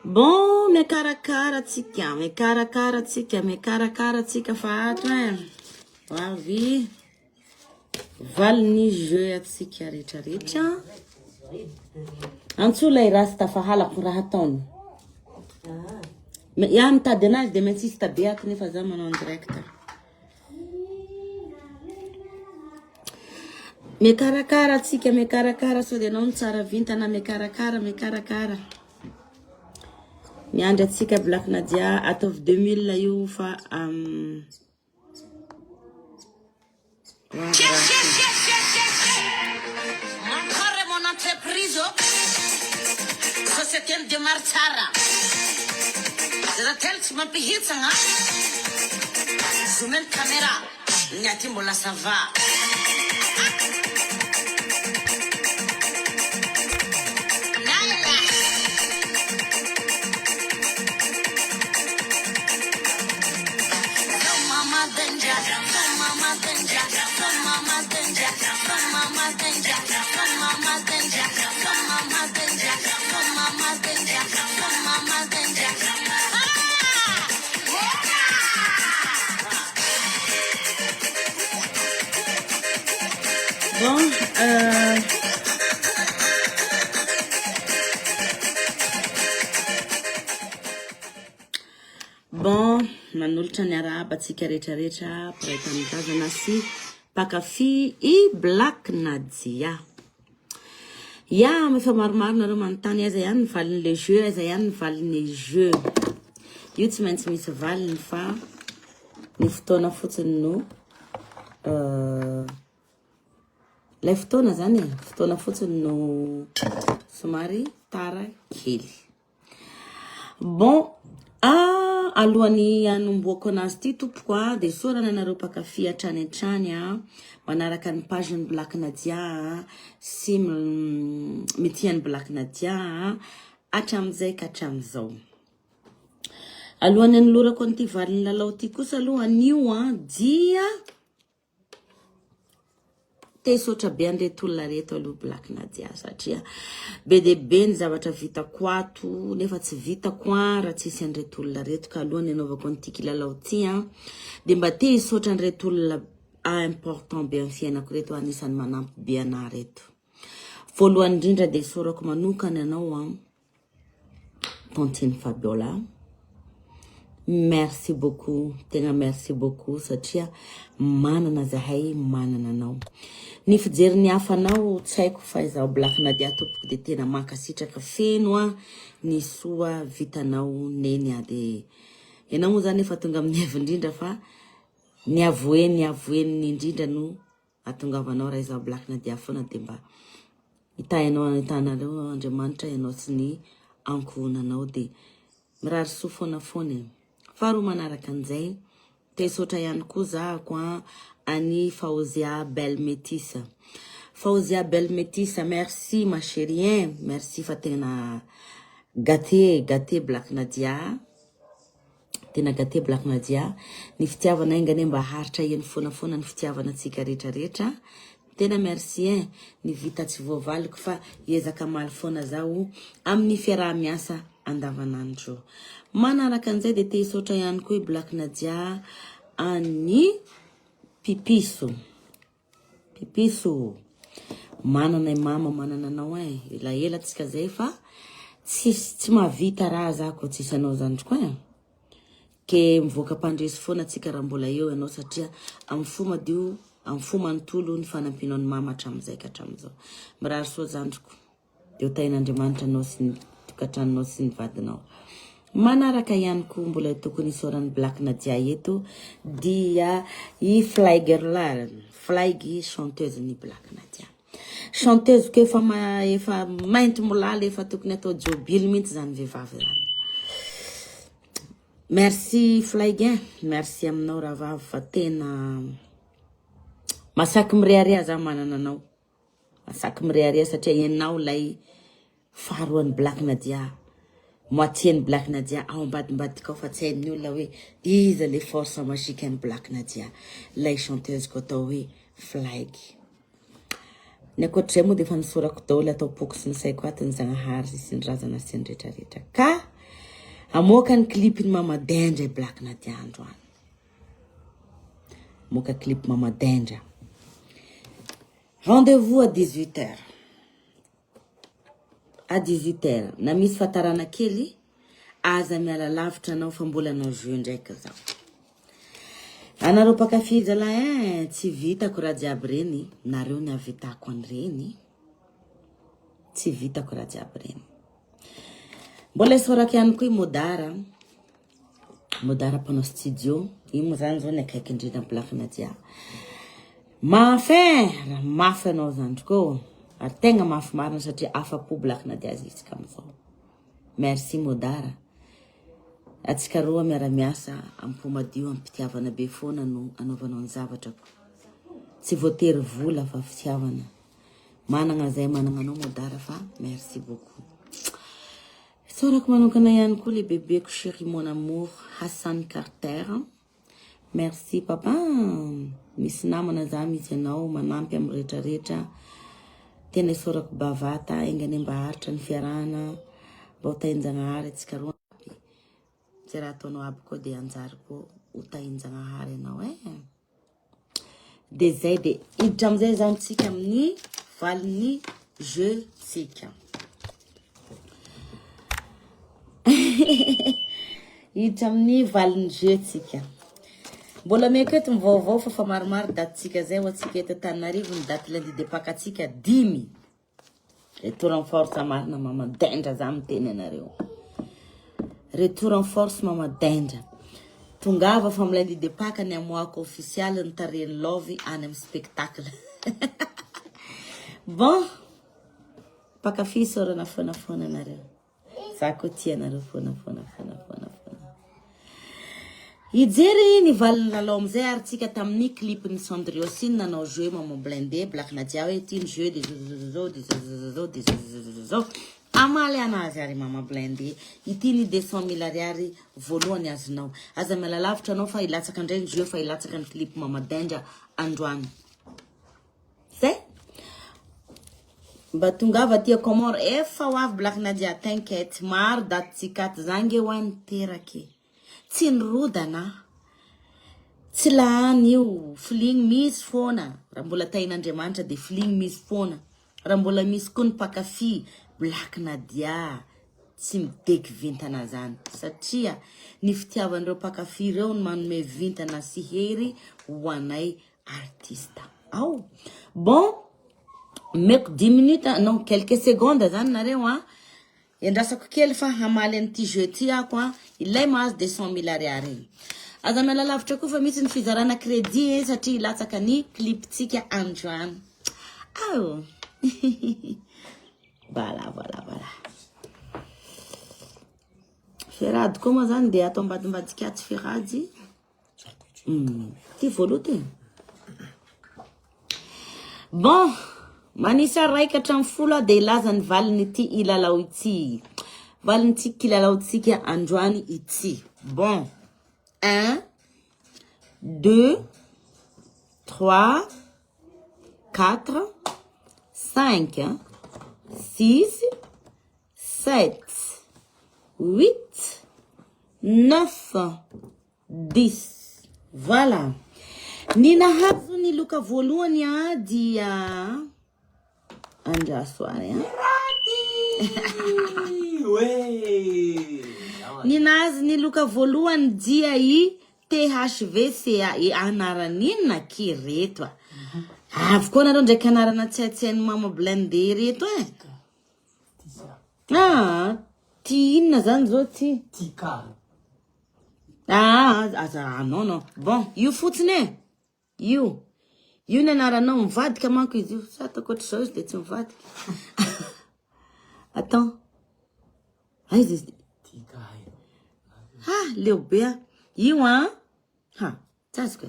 Bon, mekarakara tsika fatra avy valiny jeu atsika rehetrarehetra antsola i raha sy tafahalako raha ataony iaho mitady anazy dia maintsy izy tabeako nefa za manao en direct mekarakara atsika mekarakara sao dia anao ny tsara vintana mekarakara miandry atsika Black Nadia ataovy 2000 io fa Mankare mon entreprise société de martsara zaratel tsy mampihitsagna zoom caméra nyati mbola sava Bon, manolotra ny araba atsika rehetrarehetra paraitanitazana sy pakafy I Black Nadia. Ya, mefa maromaro nareo manontany aiza ihany ny valin'le jeu, aiza ihany ny valin'le jeu. Io tsy maintsy misy valiny fa ny fotoana fotsiny no lay fotoana zany fotoana fotsiny no somary tara kely. Bon, alohany anomboako anazy ty tompoko dia sorana anareo pakafy hatrany hatrany manaraka ny page ny Black Nadia sy mitia ny Black Nadia hatramin'izay ka hatramin'izao. Alohany anolorako an'ity valiny lalao ty kosa alohany io dia tesotra be andreto olona reto aloha Black Nadia satria be de be ny zavatra vitako ato nefa tsy vitako raha tsisy andreto olona reto ka alohany anaovako an'ity kilalao ty dia mba te hisotra andreto olona important be amin'ny fiainako reto anisan'ny manampy be anahy reto. Voalohany indrindra dia sorako manokana ianao Tantine Fabiola. Merci beaucoup, tena merci beaucoup satria manana zahay manana anao. Ny fijery ny hafanao tsy haiko fa izaho Black Nadia tompoko dia tena mankasitraka feno ny soa vitanao neny dia ianao moa zany efa tonga amin'ny avindrindra fa ny avoeny indrindra no atongavanao raha izaho Black Nadia foana dia mba hitanareo Andriamanitra ianao sy ny ankohonanao dia mirary soa foana faharoa manaraka an'izay tesotra ihany koa zahako ani Fauzia Belle Métisse. Fauzia Belle Métisse, merci ma chérie, merci fa tena gâté Black Nadia. Tena gâté Black Nadia. Ny fitiavana ingane mba haritra eny foana ny fitiavana tsika rehetrarehetra. Tena merci ny vita tsy voavaliko fa hiezaka maly foana zao amin'ny fiaraha-miasa andavanandro. Manaraka an'izay dia te hisotra ihany koa Black Nadia any Pipiso manana mama manana anao ela tsika zay fa tsy mahavita raha zako tsisy anao zany koa ke mivoaka pandresy foana tsika raha mbola eo ianao satria amin'ny fo manontolo ny fanampianao ny mama hatramin'izay ka hatramin'izao mirary soa zandriko dia hotain'Andriamanitra anao sy ny tokantranonao sy ny vadinao. Manaraka ihany koa mbola tokony isoran'ny Black Nadia eto dia i Flygy chanteuse ny Black Nadia. Chanteuse ke efa mainty molala efa tokony atao jobily mihitsy zany vehivavy zany. Merci Flygy, merci aminao rahavavy fa tena masaky mirearea za manana anao. Masaky mirearea satria ianao lay faharoan'ny Black Nadia. Moitié ny Black Nadia ao ambadimbadika ao fa tsy hain'ny olona hoe iza le force magique ny Black Nadia. Lay chanteuse ko atao hoe Flygy. Ny ankoatr'izay moa dia efa nisorako daholo atao poko sy ny saiko ato ny Zagnahary sy ny razana sy ny rehetrarehetra. Ka Amoaka ny clipiny Mama Dendra i Black Nadia androany. Amoaka clip Mama Dendra. Rendez-vous à 18h. À 18h. Na misy fatarana kely, aza miala lavitra anao fa mbola anao jeu ndraiky zao. Anareo mpakafy zalahy tsy vitako raha jiaby reny, nareo ny avitako an'ireny. Tsy vitako raha jiaby reny. Mbola isorako ihany koa i Modara. Modara mpanao studio. Io moa zany zao ny akaiky indrindra Black Nadia. Mafy anao zany tokoa. Ary tegna mafy marina satria afa-po Black Nadia zitsika amizao. Merci Modara. Atsika roa miara-miasa ampomadio ampitiavana be foana no anaovanao ny zavatra ko. Tsy voatery vola fa fitiavana. Managna zay managna anao Modara fa merci beaucoup. Sorako manokana ihany koa le bébéko chéri mon amour Hassan Carter. Merci papa. Misy namana za misy anao manampy amin'ny rehetrarehetra. Tena sorako bavata engany mba haritra ny fiarahana. Mba ho tahin-Jagnahary atsika roa. Tsy raha ataonao aby koa dia anjary koa ho tahin-Jagnahary anao De zay de hiditra amizay zao tsika amin'ny valin'ny jeu tsika. Hiditra amin'ny valin'ny jeu tsika. Mbola meketo mivaovao fa maromaro datsika zay ho atsika eto Antananarivo ny daty lundi de pakatsika 10. Retour en force marina Mama Dendra za miteny anareo. Retour en force Mama Dendra. Tongava fa lundi de paka ny amoako official ny tareny love any amin'ny spectacle. Bon. Pakafi sorana fona anareo. Za ko tia anareo fona. Ijery ny valiny lalao amizay ary tsika tamin'ny clip ny Sandriosine nanao jeu Mama Blindé Black Nadia hoe ty ny jeu des zo. Amaly anazy ary Mama Blindé. Ity ny 200,000 ariary voalohany azonao. Aza miala lavitra anao fa ilatsaka ndray ny jeu fa ilatsaka ny clip Mama Dendra androany. Zay? Mba tongava tia Comore efa ho avy Black Nadia t'inquiète. Maro daty tsikat zange ho any terake. Tsy nirodana. Tsy lahany io. Fling misy foana. Raha mbola tain'Andriamanitra de fling misy foana. Raha mbola misy koa ny mpakafy Black Nadia. Tsy mideko vintana zany. Satria ny fitiavan'ireo mpakafy ireo ny manome vintana sy hery ho anay artista. Au. Bon. Meko 10 minutes, non, quelques secondes zany nareo endrasako kely fa hamaly an'ity jeu ty ako ilay mahazo 200,000 ariary. Aza miala lavitra koa fa misy ny fizarana crédit satria ilatsaka ny clip tsika androany. Ao. Voilà. Ferrady koa moa zany de atao ambadimbadika tsy ferrady. Ty voalo ty. Bon. Manisa raika tramfolo de ilaza ny valiny ity ilalao ity. Valiny ity kilalao tsika androany ity. Bon. 1, 2, 3, 4, 5, 6, 7, 8, 9, 10. Voilà. Nina hazo ni luka voalohany dia Andrasoare. Ninazy ny loka voalohany dia i THVCA i anaran'inona kireto. Avy koa nareo ndraiky anarana tsiatsian'ny Mama Blindé reto ty inona zany zao ty? Tika. Non. Bon, io fotsiny io. Io ny anaranao mivadika manko izy io. Sa ataoko ohatr'izao izy de tsy mivadika. Attends. Izy Tika. leo be. Io tsasiko.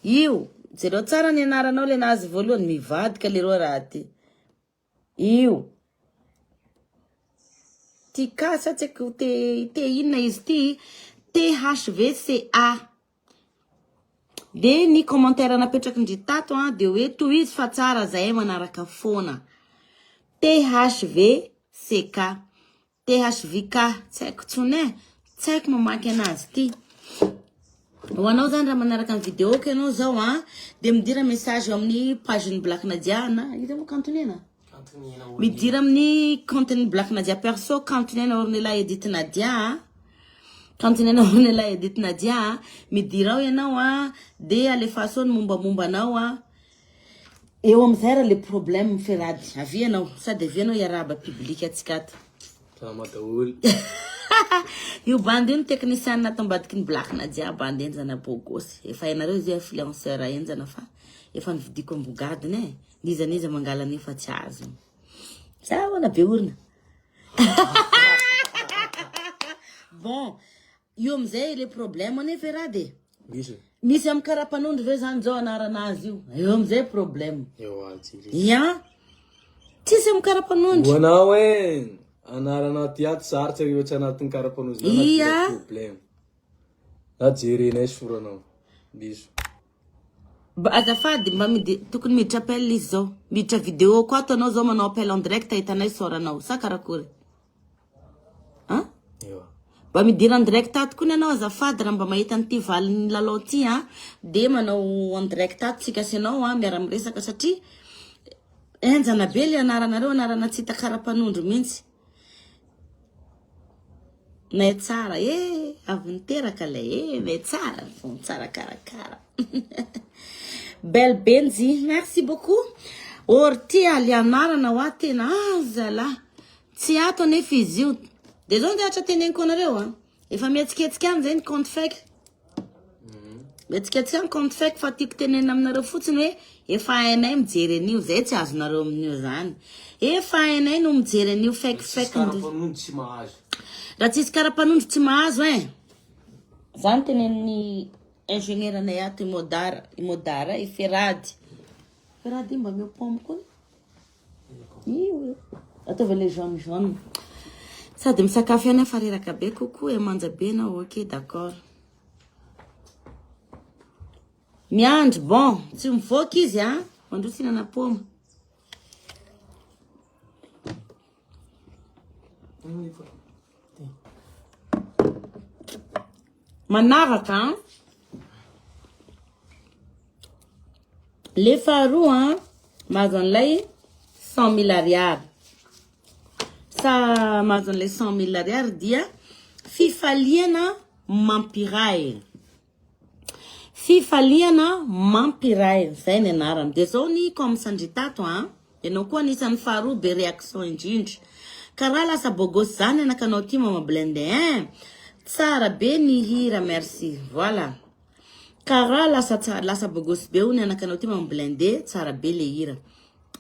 Io. Jereo tsara ny anaranao le nazy voalohany mivadika le roa raha ty. Io. Tika sa tsy haiko te inona izy ty. THVCA. De ny commentaire napetraky ndry tato de hoe toy izy fa tsara zay manaraka foana. THVCK. THVK. Tsy haiko tsone. tsy haiko mamaky anazy ty. Ho anao zany raha manaraka ny vidéo ko ianao zao de midira message eo amin'ny page-ny Black Nadia na ito mo cantonena. Midira amin'ny compte-ny Black Nadia perso, cantonena Ornella Edith Nadia. Cantonena Ornella Edith Nadia, midira ao ianao de alefaso ny mombamomba anao eo amizay raha le problème ferady. Avianao sady avianao iaraba public atsika ato. Daholo. Io bande iny technicien natambadiky ny Black Nadia bande eny zana bogosy. Efa hainareo zay influenceur eny zana fa efa nividiko ambogadiny niza mangala ny fa tsy azo. Sa wana be orina. Bon, io amizay le problème ne ferade. Misy am karapanondro ve zany zao anaranazy io. Io amizay problème. Ya. Tsisy am karapanondro. Wanao anarana ty ato sarotsa io tsy anatin'ny karapanondro na problème. Na jerenay soranao. Biso. Azafady mba tokony miditra appel izy zao. Miditra vidéo koa atanao zao manao appel en direct hitanay soranao. Sa karakory? Mba midira en direct ato koa anao azafady raha mba mahita an'ity valin'ny lalao ty de manao en direct ato tsika sy anao miara miresaka satria enjana be le anaranareo anarana tsy hita karapanondro mihitsy. Nay tsara avy niteraka lay nay tsara fo tsara karakara. Belle Benzi, merci beaucoup. Orti ali anarana wa tena azala. Tsy ato nefa izy io. De zao ndahatra teneniko anareo efa mietsiketsika any zany compte fake. Mietsiketsika any compte fake fa tiako tenena aminareo fotsiny hoe efa hainay mijery an'io zay tsy azonareo amin'io zany. Efa hainay no mijery an'io fake. Karapanondro tsy mahazo. Raha tsisy karapanondro tsy mahazo zany tenen'ny ingénieur anay ato imodara Ferady. Ferady mba meu pomme koa. Io. Ataova le jaune. Sady misakafo ihany fa reraka be kokoa manja be na ok d'accord. Miandry bon, tsy mivoaka izy mandrotsina na poma. Manaraka le faharoa mahazo an'ilay 100 000 ariary. Sa mahazo an'ilay 100 000 ariary dia fifaliana mampiray. Fifaliana mampiray zay ny anarany. De zao ny comme sandritato ianao koa anisan'ny faharoa be réaction indrindra. Karaha lasa bogosy zany anakanao ty mama blende tsara be ny hira merci. Voilà. Karaha lasa bogosy be ny anakanao ty mama blende tsara be le hira.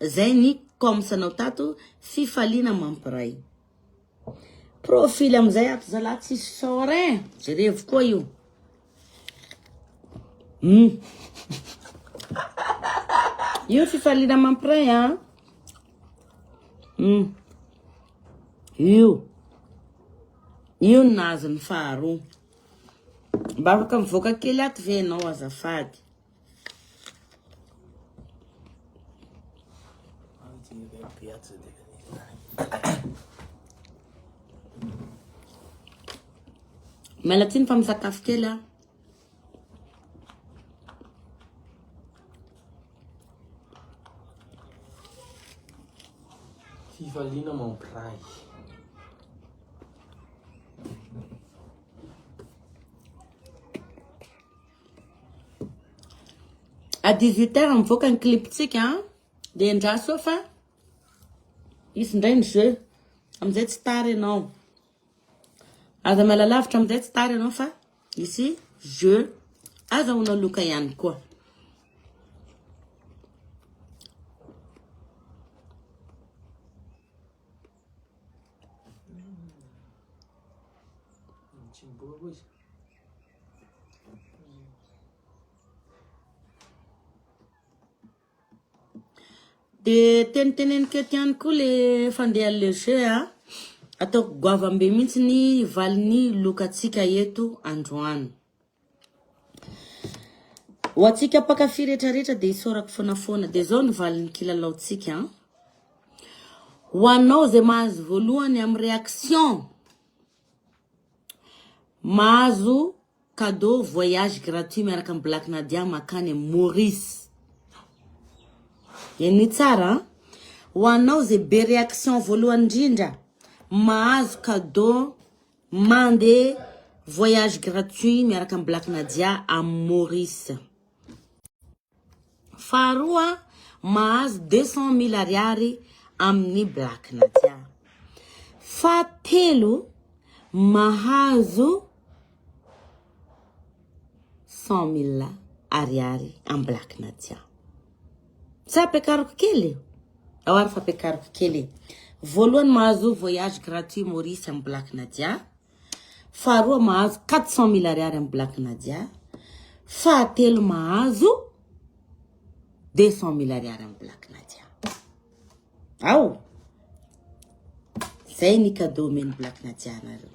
Zay ny comme sanao tato fifaliana mampiray. Profil amizay ato zala tsy sore. Jerevo koa io. Io fifaliana mampiray Io nazo ny faharoa. Mba afaka mivoaka kely ato ve anao azafady. Malatsiny fa misakafo kely Fifaliana mampiray. À 18h mivoaka ny cliptsika de andraso fa isy ndray ny jeu amizay tsy tary ianao. Aza malalavitra amizay tsy tary ianao fa ici jeu aza una loka ihany koa. De teneniko eto ihany koa le fandehan'le jeu ataoko goavambe mihitsy ny valiny lokatsika eto androany. Ho atsika mpakafy rehetrarehetra de isorako fonafoana de zao ny valiny kilalaotsika. Ho anao zay mahazo voalohany amin'ny réaction mahazo cadeau voyage gratuit miaraka amin'ny Black Nadia makany Maurice. Yeni tsara ho anao zay be réaction voalohany indrindra mahazo cadeau mandeha voyage gratuit miaraka amin'ny Black Nadia amin'ny Maurice. Faharoa mahazo 200 000 ariary amin'ny Black Nadia. Fahatelo mahazo 100 000 ariary amin'ny Black Nadia. Sa pekaroko kely? Awara fa pekaroko kely. Voalohany mahazo voyage gratuit Maurice amin'ny Black Nadia. Faharoa mahazo 400 000 ariary amin'ny Black Nadia. Fahatelo mahazo 200 000 ariary amin'ny Black Nadia. Ao! Zay ny cadeau men Black Nadia nareo.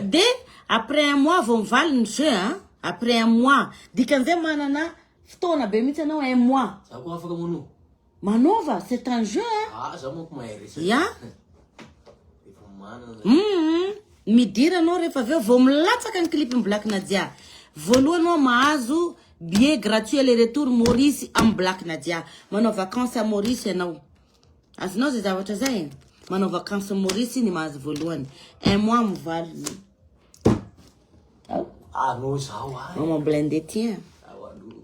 De après un mois vont valer une jeu hein. Après un mois dikanzay manana fotoana be mitsy anao un mois. Zako afaka mono. Manova c'est un jeu hein. Ah, za moko mahay resaka. Ya. Efa manana. Midira anao rehefa aveo vao milatsaka ny clip ny Black Nadia. Voalohany anao mahazo billet gratuit aller-retour Maurice amin'ny Black Nadia. Manao vacances à Maurice ianao. Azonao zay zavatra zay. Manao vacances à Maurice ny mahazo voalohany. Un mois mivaly. Ah, no zao ah. On m'a blindé tiens. Ah, walo.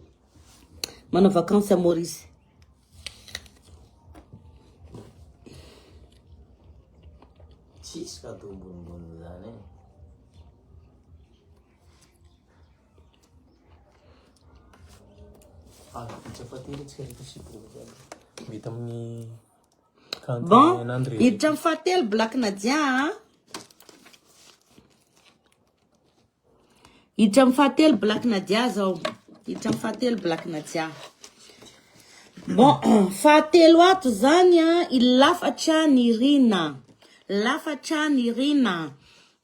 Manao vacances à Maurice. Tsisy cadeau mbonimbony zany. Ah, tsy afaty tsika rehefa sibroko zany. Mety amin'ny Bon, hiditra amin'ny fahatelo Black Nadia. Hiditra amin'ny fahatelo Black Nadia zao. Hiditra amin'ny fahatelo Black Nadia. Bon, fahatelo ato zany ilafatra ny Rina. Lafatra ny Rina.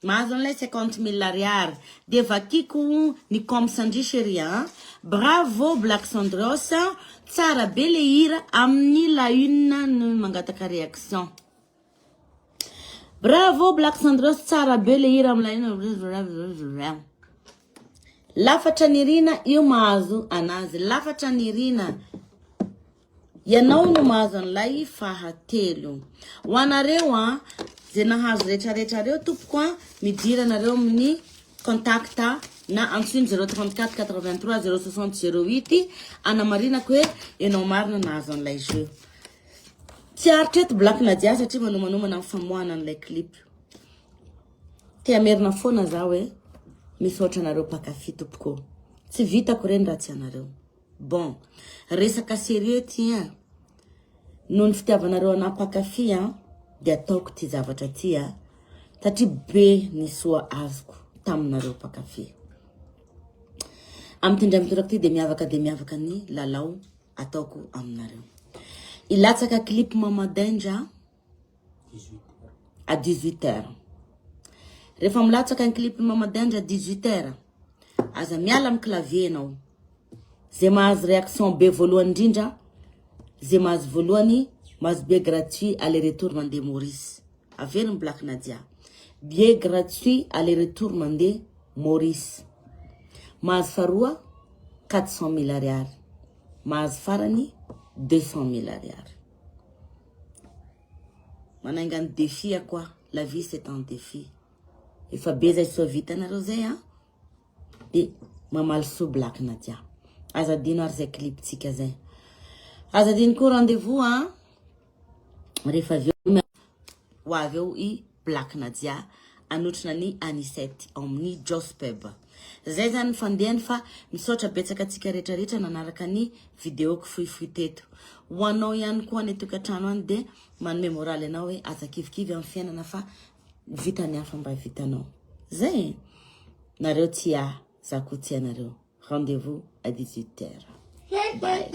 Mahazo an'ilay 50 000 ariary. De vakiko ny komsandry chéria. Bravo Black Sandros. Tsara be le hira amin'ny la une no mangataka réaction. Bravo Black Sandros. Tsara be le hira amin'ny la une. Lafatra ny Rina io mahazo anazy. Lafatra ny Rina. Ianao no mahazo an'ilay fahatelo. Ho anareo zay nahazo rehetrarehetra reo tompoko midira anareo amin'ny contacta na antsoiny 034 83 060 08 anamarinako hoe ianao marina nahazo an'ilay jeu. Tsy aritra eto Black Nadia satria manomanomana amin'ny famoahana an'ilay clip. Te amerina foana zaho hoe misaotra anareo mpakafy tompoko. Tsy vitako reny raha tsy anareo. Bon, resaka sérieux tiens. Noho ny fitiavanareo anahy mpakafy de ataoko ty zavatra ty satria be ny soa azoko taminareo mpakafy. Amin'ny tindramtorako ty de miavaka ny lalao ataoko aminareo. Ilatsaka clip Mama Danger à 18h. Rehefa milatsaka ny clip Mama Danger à 18h, aza miala amin'ny clavier anao. Zay mahazo réaction be voalohany indrindra, zay mahazo voalohany mahazo billet gratuit aller-retour mandeha Maurice. Averiny Black Nadia. Billet gratuit aller-retour mandeha Maurice. Mahazo faharoa 400 000 ariary. Mahazo farany 200 000 ariary. Manaingany défi quoi. La vie c'est un défi. Efa be zay soa vita nareo zay de mamalyso Black Nadia. Azadino ary zay clip tsika zay. Azadino ko rendez-vous rehefa aveo ho aveo i Black Nadia anotrina ny Anisette amin'ny Jospeb. Zay zany fandehany fa misaotra betsaka tsika rehetrarehetra nanaraka ny videoko fohifohy teto. Ho anao ihany koa ny tokantrano any de manome moraly anao hoe aza kivikivy amin'ny fiainana fa vitany hafa mba vitanao. Zay nareo tia, za koa tia nareo. Rendez-vous à 18h. Bye.